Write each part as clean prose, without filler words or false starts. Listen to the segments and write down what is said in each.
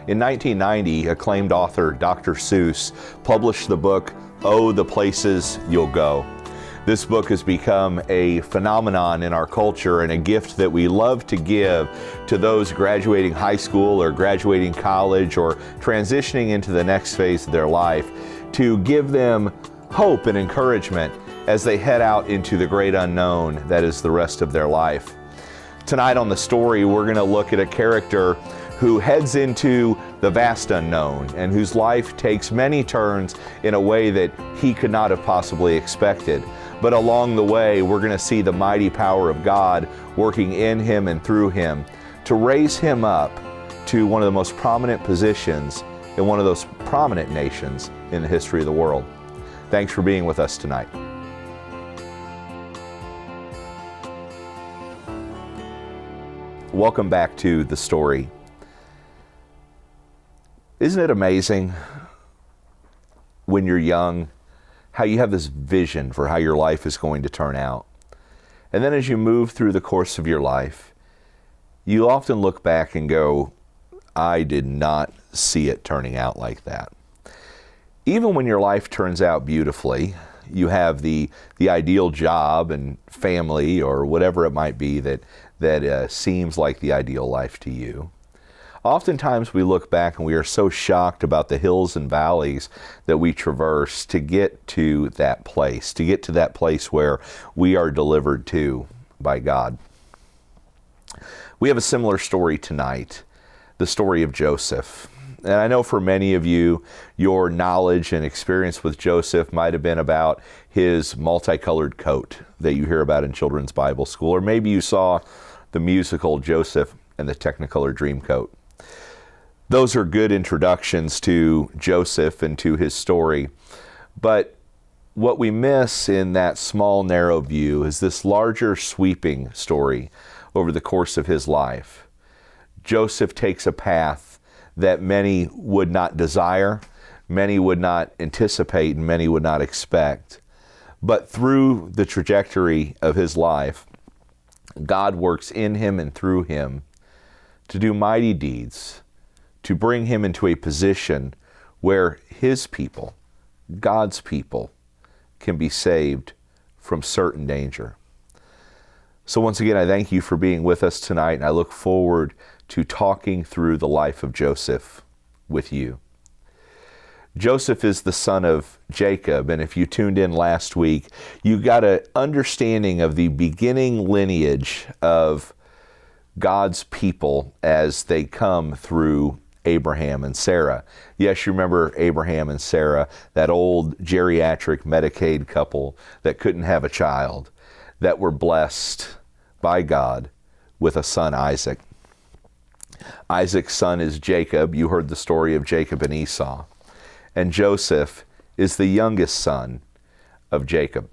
In 1990, acclaimed author Dr. Seuss published the book, Oh, the Places You'll Go. This book has become a phenomenon in our culture and a gift that we love to give to those graduating high school or graduating college or transitioning into the next phase of their life, to give them hope and encouragement as they head out into the great unknown that is the rest of their life. Tonight on The Story, we're going to look at a character who heads into the vast unknown and whose life takes many turns in a way that he could not have possibly expected. But along the way, we're going to see the mighty power of God working in him and through him to raise him up to one of the most prominent positions in one of those prominent nations in the history of the world. Thanks for being with us tonight. Welcome back to The Story. Isn't it amazing when you're young how you have this vision for how your life is going to turn out? And then as you move through the course of your life, you often look back and go, I did not see it turning out like that. Even when your life turns out beautifully, you have the ideal job and family or whatever it might be that seems like the ideal life to you. Oftentimes we look back and we are so shocked about the hills and valleys that we traverse to get to that place where we are delivered to by God. We have a similar story tonight, the story of Joseph. And I know for many of you, your knowledge and experience with Joseph might have been about his multicolored coat that you hear about in children's Bible school, or maybe you saw the musical Joseph and the Technicolor Dreamcoat. Those are good introductions to Joseph and to his story. But what we miss in that small, narrow view is this larger, sweeping story over the course of his life. Joseph takes a path that many would not desire, many would not anticipate, and many would not expect. But through the trajectory of his life, God works in him and through him to do mighty deeds, to bring him into a position where his people, God's people, can be saved from certain danger. So once again, I thank you for being with us tonight, and I look forward to talking through the life of Joseph with you. Joseph is the son of Jacob, and if you tuned in last week, you got an understanding of the beginning lineage of God's people as they come through Abraham and Sarah. Yes, you remember Abraham and Sarah, that old geriatric Medicaid couple that couldn't have a child, that were blessed by God with a son, Isaac. Isaac's son is Jacob. You heard the story of Jacob and Esau. And Joseph is the youngest son of Jacob.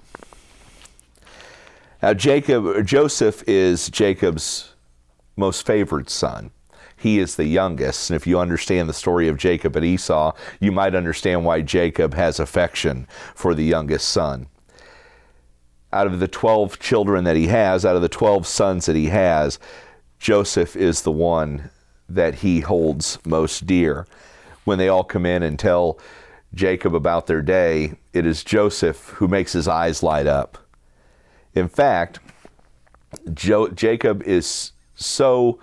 Now Joseph is Jacob's most favored son. He is the youngest, and if you understand the story of Jacob and Esau, you might understand why Jacob has affection for the youngest son. Out of the 12 children that he has, out of the 12 sons that he has, Joseph is the one that he holds most dear. When they all come in and tell Jacob about their day, it is Joseph who makes his eyes light up. In fact, Jacob is so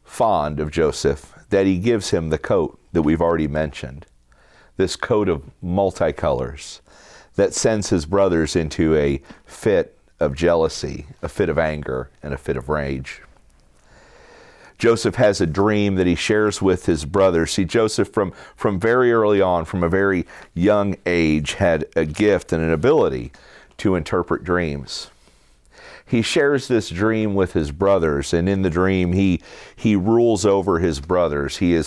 fond of Joseph that he gives him the coat that we've already mentioned, this coat of multicolors that sends his brothers into a fit of jealousy, a fit of anger, and a fit of rage. Joseph has a dream that he shares with his brothers. See, Joseph from very early on, from a very young age, had a gift and an ability to interpret dreams. He shares this dream with his brothers, and in the dream he rules over his brothers. He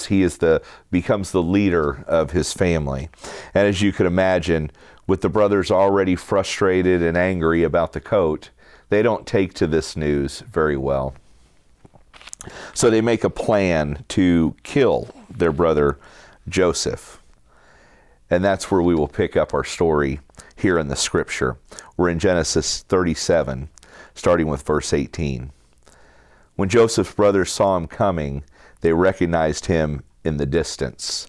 becomes the leader of his family. And as you could imagine, with the brothers already frustrated and angry about the coat, they don't take to this news very well. So they make a plan to kill their brother Joseph. And that's where we will pick up our story here in the scripture. We're in Genesis 37, starting with verse 18. When Joseph's brothers saw him coming, they recognized him in the distance.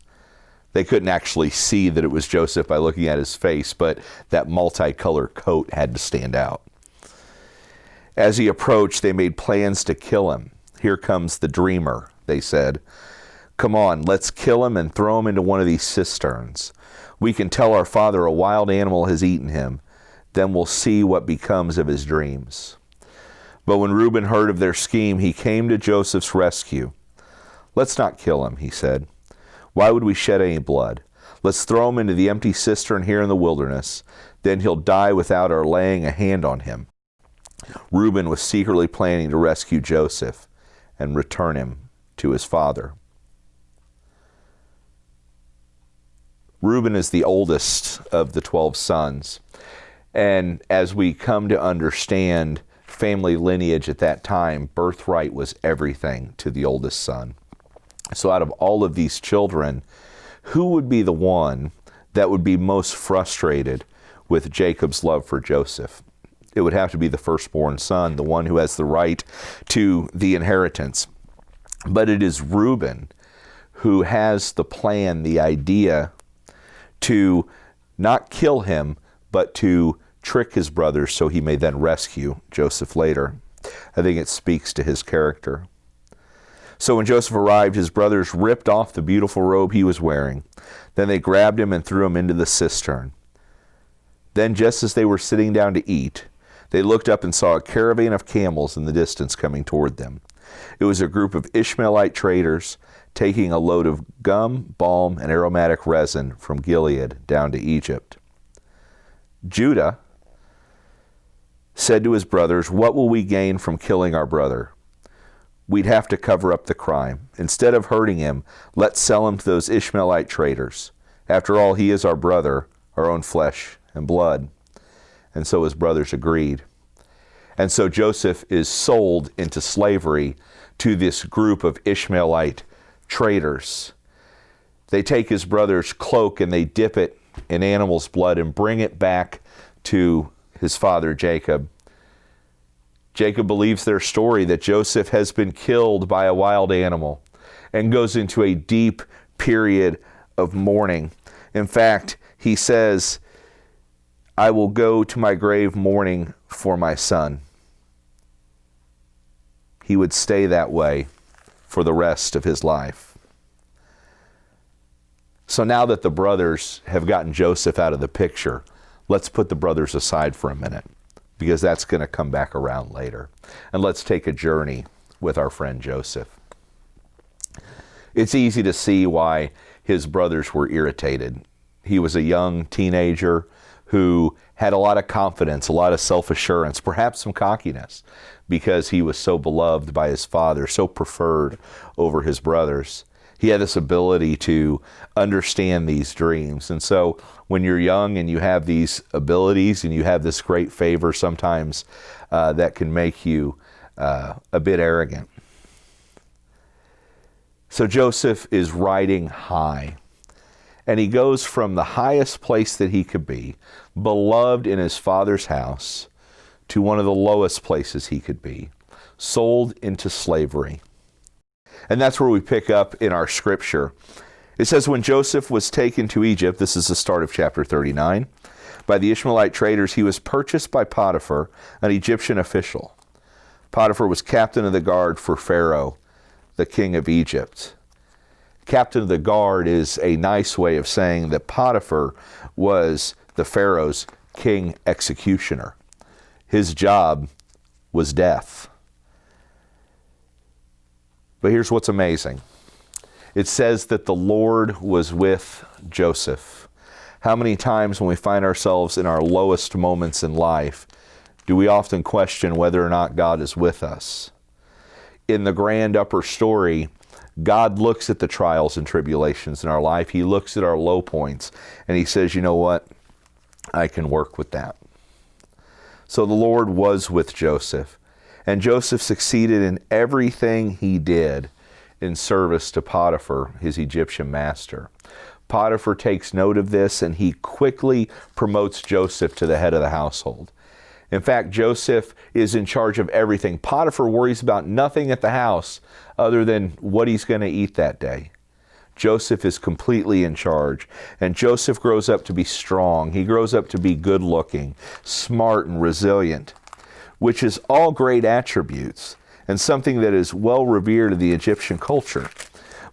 They couldn't actually see that it was Joseph by looking at his face, but that multicolored coat had to stand out. As he approached, they made plans to kill him. "Here comes the dreamer," they said. "Come on, let's kill him and throw him into one of these cisterns. We can tell our father a wild animal has eaten him. Then we'll see what becomes of his dreams." But when Reuben heard of their scheme, he came to Joseph's rescue. "Let's not kill him," he said. "Why would we shed any blood? Let's throw him into the empty cistern here in the wilderness. Then he'll die without our laying a hand on him." Reuben was secretly planning to rescue Joseph and return him to his father. Reuben is the oldest of the 12 sons. And as we come to understand family lineage at that time, birthright was everything to the oldest son. So out of all of these children, who would be the one that would be most frustrated with Jacob's love for Joseph? It would have to be the firstborn son, the one who has the right to the inheritance. But it is Reuben who has the plan, the idea to not kill him, but to trick his brothers so he may then rescue Joseph later. I think it speaks to his character. So when Joseph arrived, his brothers ripped off the beautiful robe he was wearing. Then they grabbed him and threw him into the cistern. Then, just as they were sitting down to eat, they looked up and saw a caravan of camels in the distance coming toward them. It was a group of Ishmaelite traders taking a load of gum, balm, and aromatic resin from Gilead down to Egypt. Judah said to his brothers, "What will we gain from killing our brother? We'd have to cover up the crime. Instead of hurting him, let's sell him to those Ishmaelite traders. After all, he is our brother, our own flesh and blood." And so his brothers agreed. And so Joseph is sold into slavery to this group of Ishmaelite traders. They take his brother's cloak and they dip it in animal's blood and bring it back to his father Jacob. Jacob believes their story that Joseph has been killed by a wild animal and goes into a deep period of mourning. In fact, he says, "I will go to my grave mourning for my son." He would stay that way for the rest of his life. So now that the brothers have gotten Joseph out of the picture, let's put the brothers aside for a minute, because that's going to come back around later. And let's take a journey with our friend Joseph. It's easy to see why his brothers were irritated. He was a young teenager who had a lot of confidence, a lot of self-assurance, perhaps some cockiness, because he was so beloved by his father, so preferred over his brothers. He had this ability to understand these dreams. And so when you're young and you have these abilities and you have this great favor, sometimes that can make you a bit arrogant. So Joseph is riding high. And he goes from the highest place that he could be, beloved in his father's house, to one of the lowest places he could be, sold into slavery. And that's where we pick up in our scripture. It says, when Joseph was taken to Egypt, this is the start of chapter 39, by the Ishmaelite traders, he was purchased by Potiphar, an Egyptian official. Potiphar was captain of the guard for Pharaoh, the king of Egypt. Captain of the guard is a nice way of saying that Potiphar was the Pharaoh's king executioner. His job was death. But here's what's amazing. It says that the Lord was with Joseph. How many times when we find ourselves in our lowest moments in life, do we often question whether or not God is with us? In the grand upper story, God looks at the trials and tribulations in our life. He looks at our low points and he says, you know what? I can work with that. So the Lord was with Joseph, and Joseph succeeded in everything he did in service to Potiphar, his Egyptian master. Potiphar takes note of this and he quickly promotes Joseph to the head of the household. In fact, Joseph is in charge of everything. Potiphar worries about nothing at the house other than what he's going to eat that day. Joseph is completely in charge. And Joseph grows up to be strong. He grows up to be good looking, smart, and resilient, which is all great attributes and something that is well revered in the Egyptian culture.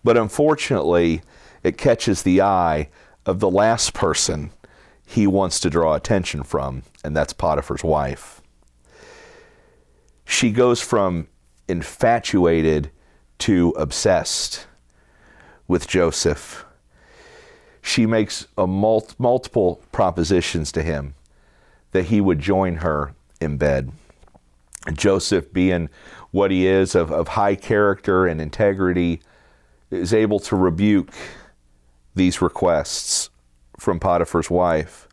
But unfortunately, it catches the eye of the last person he wants to draw attention from, and that's Potiphar's wife. She goes from infatuated to obsessed with Joseph. She makes multiple propositions to him that he would join her in bed. Joseph, being what he is of high character and integrity, is able to rebuke these requests from Potiphar's wife.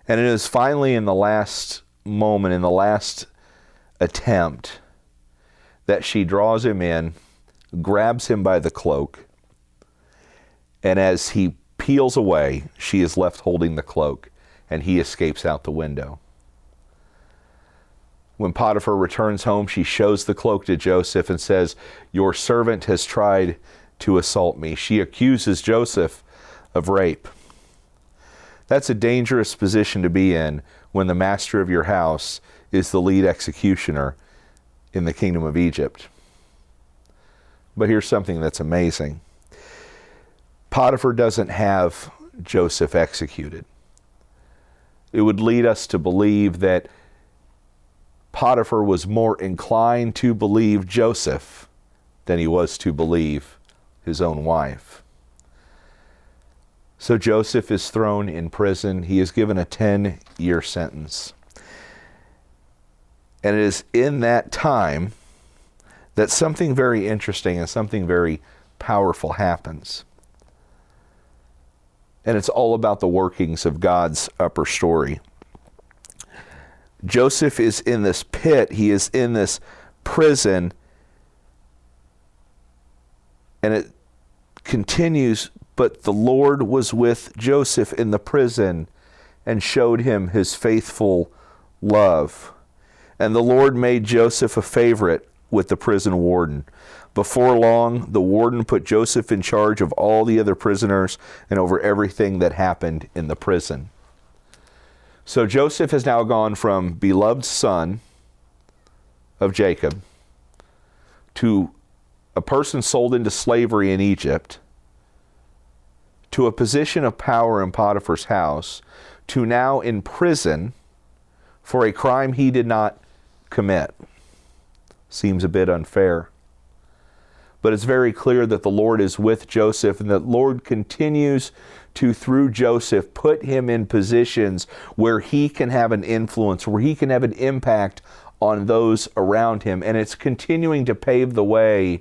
And it is finally in the last moment, in the last attempt, that she draws him in, grabs him by the cloak, and as he peels away, she is left holding the cloak, and he escapes out the window. When Potiphar returns home, she shows the cloak to Joseph and says, "Your servant has tried to assault me." She accuses Joseph of rape. That's a dangerous position to be in when the master of your house is the lead executioner in the kingdom of Egypt. But here's something that's amazing. Potiphar doesn't have Joseph executed. It would lead us to believe that Potiphar was more inclined to believe Joseph than he was to believe his own wife. So Joseph is thrown in prison. He is given a 10-year sentence. And it is in that time that something very interesting and something very powerful happens. And it's all about the workings of God's upper story. Joseph is in this pit. He is in this prison. And it continues, "But the Lord was with Joseph in the prison and showed him his faithful love. And the Lord made Joseph a favorite with the prison warden. Before long, the warden put Joseph in charge of all the other prisoners and over everything that happened in the prison." So Joseph has now gone from beloved son of Jacob to a person sold into slavery in Egypt, to a position of power in Potiphar's house, to now in prison for a crime he did not commit. Seems a bit unfair. But it's very clear that the Lord is with Joseph, and that the Lord continues to, through Joseph, put him in positions where he can have an influence, where he can have an impact on those around him. And it's continuing to pave the way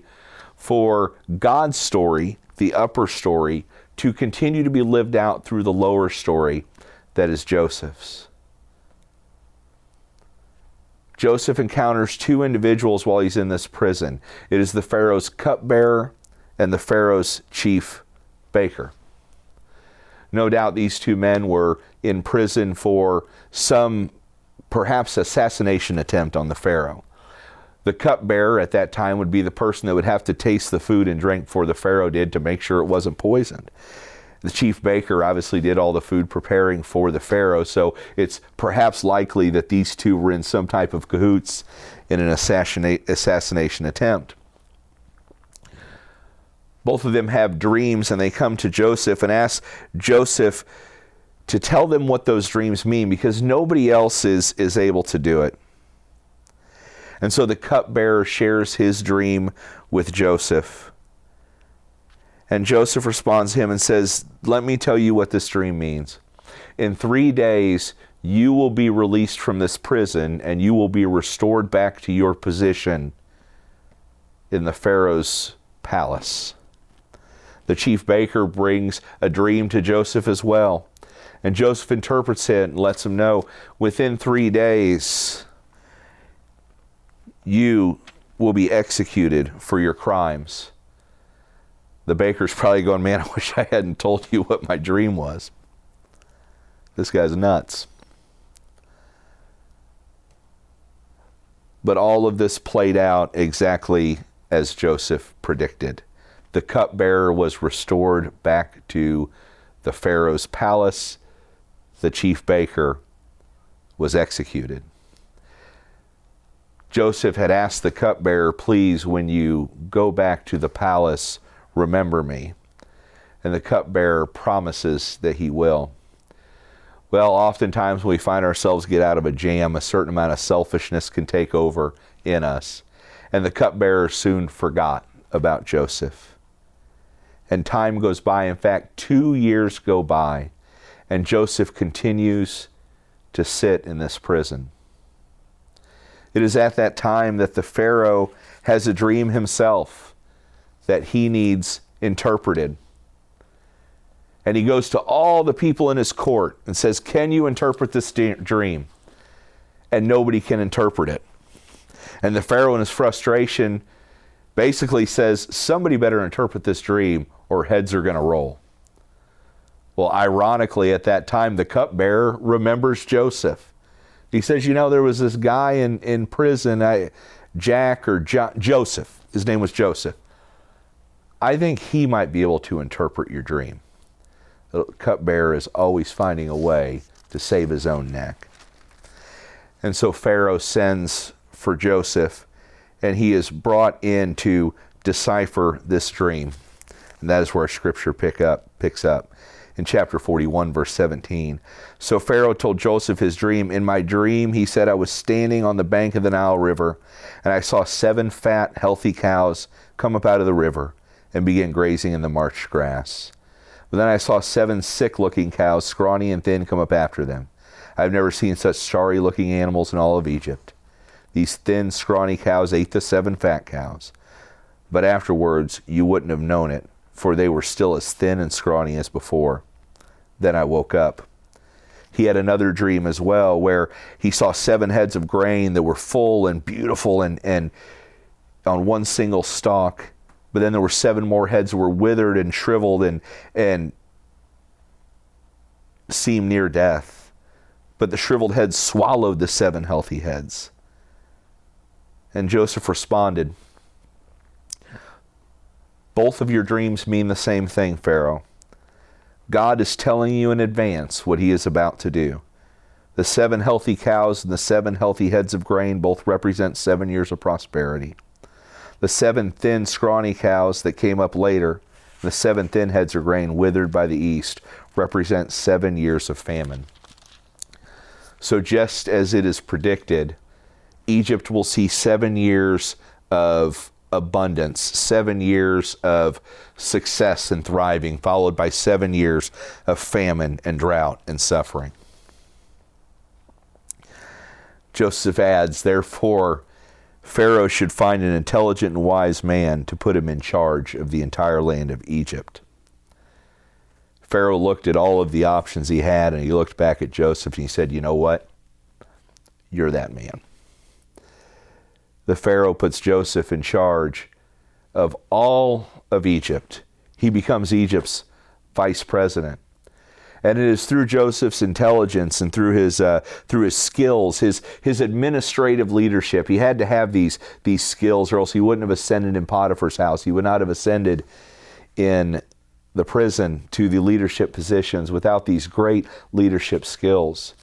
for God's story, the upper story, to continue to be lived out through the lower story that is Joseph's. Joseph encounters two individuals while he's in this prison. It is the Pharaoh's cupbearer and the Pharaoh's chief baker. No doubt these two men were in prison for some, perhaps, assassination attempt on the Pharaoh. The cupbearer at that time would be the person that would have to taste the food and drink before the Pharaoh did to make sure it wasn't poisoned. The chief baker obviously did all the food preparing for the Pharaoh, so it's perhaps likely that these two were in some type of cahoots in an assassination attempt. Both of them have dreams, and they come to Joseph and ask Joseph to tell them what those dreams mean, because nobody else is able to do it. And so the cupbearer shares his dream with Joseph. And Joseph responds to him and says, "Let me tell you what this dream means. In 3 days, you will be released from this prison, and you will be restored back to your position in the Pharaoh's palace." The chief baker brings a dream to Joseph as well. And Joseph interprets it and lets him know, within 3 days, you will be executed for your crimes. The baker's probably going, "Man, I wish I hadn't told you what my dream was. This guy's nuts." But all of this played out exactly as Joseph predicted. The cupbearer was restored back to the Pharaoh's palace. The chief baker was executed. Joseph had asked the cupbearer, please, when you go back to the palace, remember me. And the cupbearer promises that he will. Well, oftentimes when we find ourselves get out of a jam, a certain amount of selfishness can take over in us. And the cupbearer soon forgot about Joseph. And time goes by. In fact, 2 years go by, and Joseph continues to sit in this prison. It is at that time that the Pharaoh has a dream himself that he needs interpreted. And he goes to all the people in his court and says, can you interpret this dream? And nobody can interpret it. And the Pharaoh, in his frustration, basically says, somebody better interpret this dream or heads are going to roll. Well, ironically, at that time, the cupbearer remembers Joseph. He says, there was this guy in prison, Joseph. His name was Joseph. I think he might be able to interpret your dream. The cupbearer is always finding a way to save his own neck. And so Pharaoh sends for Joseph, and he is brought in to decipher this dream. And that is where Scripture picks up. In chapter 41, verse 17. So Pharaoh told Joseph his dream. In my dream, he said, I was standing on the bank of the Nile River, and I saw 7 fat, healthy cows come up out of the river and begin grazing in the marsh grass. But then I saw 7 sick-looking cows, scrawny and thin, come up after them. I've never seen such sorry-looking animals in all of Egypt. These thin, scrawny cows ate the 7 fat cows. But afterwards, you wouldn't have known it, for they were still as thin and scrawny as before. Then I woke up. He had another dream as well, where he saw 7 heads of grain that were full and beautiful and on one single stalk. But then there were 7 more heads that were withered and shriveled and seemed near death. But the shriveled heads swallowed the 7 healthy heads. And Joseph responded, both of your dreams mean the same thing, Pharaoh. God is telling you in advance what he is about to do. The 7 healthy cows and the 7 healthy heads of grain both represent 7 years of prosperity. The 7 thin, scrawny cows that came up later, the 7 thin heads of grain withered by the east, represent 7 years of famine. So just as it is predicted, Egypt will see 7 years of abundance, 7 years of success and thriving, followed by 7 years of famine and drought and suffering. Joseph adds, therefore, Pharaoh should find an intelligent and wise man to put him in charge of the entire land of Egypt. Pharaoh looked at all of the options he had, and he looked back at Joseph and he said, you know what? You're that man. The Pharaoh puts Joseph in charge of all of Egypt. He becomes Egypt's vice president. And it is through Joseph's intelligence and through his skills, his administrative leadership. He had to have these skills, or else he wouldn't have ascended in Potiphar's house. He would not have ascended in the prison to the leadership positions without these great leadership skills.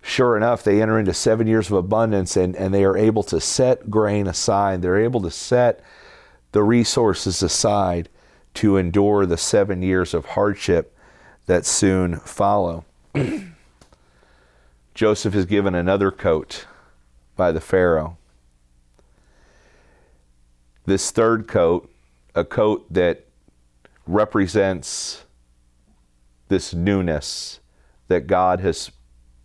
Sure enough, they enter into 7 years of abundance, and they are able to set grain aside. They're able to set the resources aside to endure the 7 years of hardship that soon follow. Joseph is given another coat by the Pharaoh. This third coat, a coat that represents this newness that God has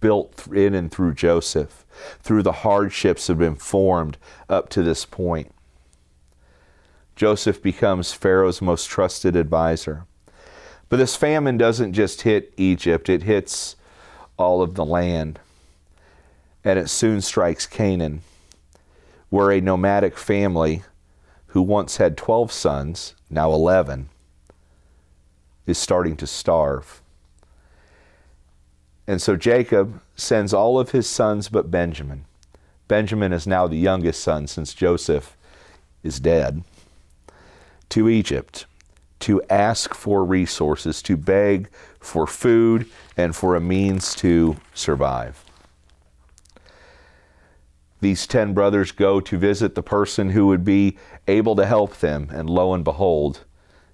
built in and through Joseph, through the hardships that have been formed up to this point. Joseph becomes Pharaoh's most trusted advisor. But this famine doesn't just hit Egypt, it hits all of the land. And it soon strikes Canaan, where a nomadic family who once had 12 sons, now 11, is starting to starve. And so Jacob sends all of his sons but Benjamin. Benjamin is now the youngest son since Joseph is dead. to Egypt to ask for resources, to beg for food and for a means to survive. These 10 brothers go to visit the person who would be able to help them, and lo and behold,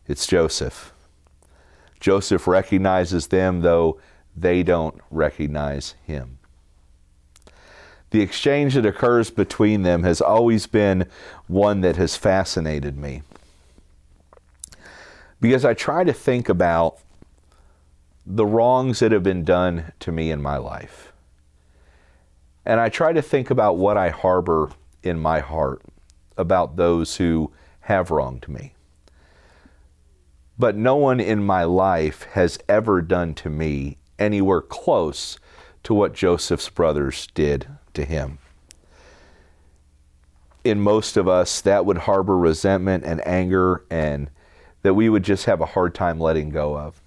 it's Joseph. Joseph recognizes them, though they don't recognize him. The exchange that occurs between them has always been one that has fascinated me, because I try to think about the wrongs that have been done to me in my life. And I try to think about what I harbor in my heart about those who have wronged me. But no one in my life has ever done to me anywhere close to what Joseph's brothers did to him. In most of us, that would harbor resentment and anger, and that we would just have a hard time letting go of.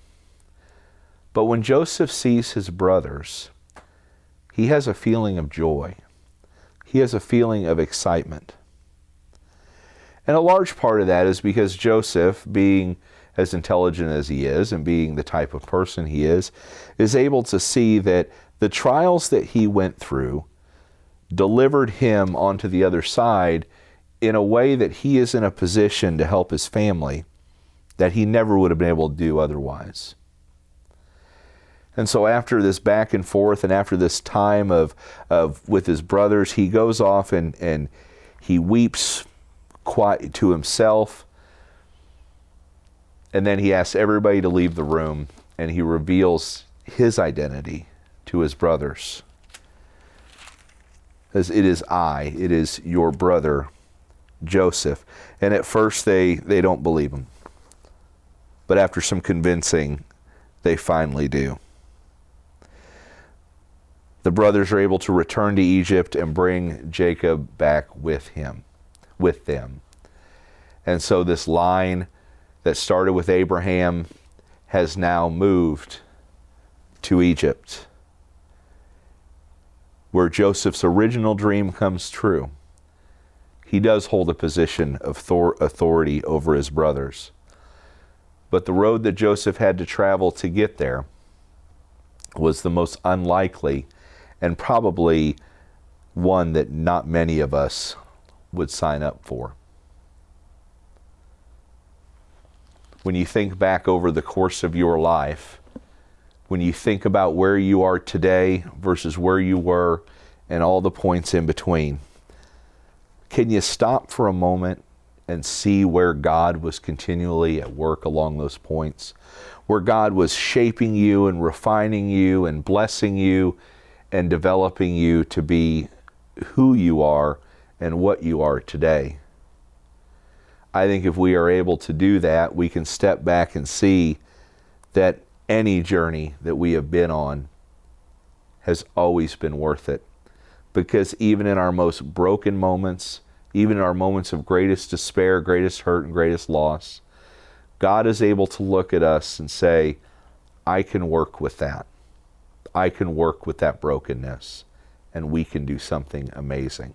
But when Joseph sees his brothers, he has a feeling of joy. He has a feeling of excitement. And a large part of that is because Joseph, being as intelligent as he is and being the type of person he is able to see that the trials that he went through delivered him onto the other side in a way that he is in a position to help his family that he never would have been able to do otherwise. And so after this back and forth, and after this time of with his brothers, he goes off and he weeps quiet to himself. And then he asks everybody to leave the room, and he reveals his identity to his brothers. As it is your brother, Joseph. And at first they don't believe him. But after some convincing, they finally do. The brothers are able to return to Egypt and bring Jacob back with them. And so this line that started with Abraham has now moved to Egypt, where Joseph's original dream comes true. He does hold a position of authority over his brothers. But the road that Joseph had to travel to get there was the most unlikely, and probably one that not many of us would sign up for. When you think back over the course of your life, when you think about where you are today versus where you were and all the points in between, can you stop for a moment and see where God was continually at work along those points? Where God was shaping you and refining you and blessing you and developing you to be who you are and what you are today. I think if we are able to do that, we can step back and see that any journey that we have been on has always been worth it. Because even in our most broken moments, even in our moments of greatest despair, greatest hurt, and greatest loss, God is able to look at us and say, I can work with that. I can work with that brokenness, and we can do something amazing.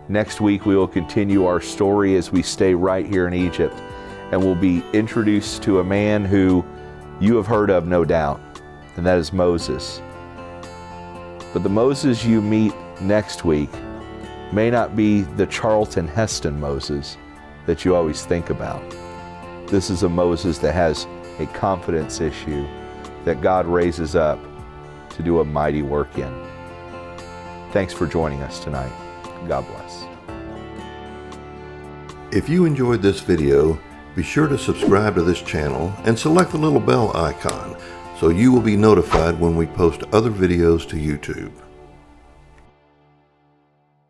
Next week, we will continue our story as we stay right here in Egypt, and we'll be introduced to a man who you have heard of, no doubt, and that is Moses. But the Moses you meet next week may not be the Charlton Heston Moses that you always think about. This is a Moses that has a confidence issue that God raises up to do a mighty work in. Thanks for joining us tonight. God bless. If you enjoyed this video, be sure to subscribe to this channel and select the little bell icon so you will be notified when we post other videos to YouTube.